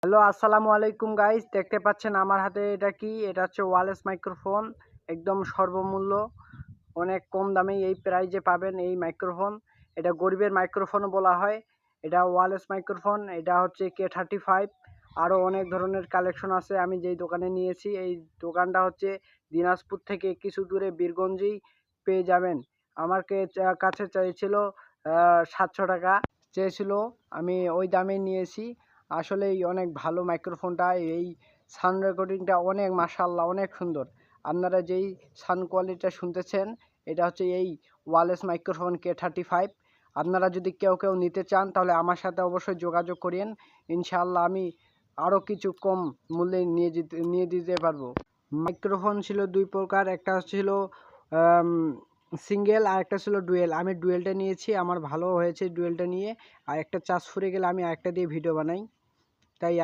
Hello, আসসালামু আলাইকুম guys. দেখতে পাচ্ছেন আমার হাতে এটা কি? এটা হচ্ছে ওয়ারলেস মাইক্রোফোন। একদম সর্বমূল্য, অনেক কম দামে এই প্রাইজে পাবেন এই মাইক্রোফোন। এটা গরিবের মাইক্রোফোনও বলা হয়। এটা ওয়ারলেস মাইক্রোফোন। এটা হচ্ছে K35। আরও অনেক ধরনের কালেকশন আছে। আমি যেই দোকানে নিয়েছি, এই দোকানটা হচ্ছে দিনাজপুর থেকে কিছু দূরে বীরগঞ্জেই পেয়ে যাবেন। আমাকে কাছে চাইছিল 700 টাকা চেয়েছিল, আমি ওই দামেই নিয়েছি। আসলেই অনেক ভালো মাইক্রোফোনটা। এই সাউন্ড রেকর্ডিংটা অনেক মাশাআল্লাহ অনেক সুন্দর। আপনারা যেই সাউন্ড কোয়ালিটিটা শুনতেছেন, এটা হচ্ছে এই ওয়ারলেস মাইক্রোফোন K35। আপনারা যদি কেউ নিতে চান তাহলে আমার সাথে অবশ্যই যোগাযোগ করিয়েন। ইনশাআল্লাহ আমি আরও কিছু কম মূল্যে নিয়ে দিতে পারবো। মাইক্রোফোন ছিল 2 প্রকার। একটা ছিল সিঙ্গেল, আর একটা ছিল ডুয়েল। আমি ডুয়েলটা নিয়েছি, আমার ভালো হয়েছে ডুয়েলটা নিয়ে। আর একটা চার্জ ফুরিয়ে গেলে আমি আরেকটা দিয়ে ভিডিও বানাই। তাই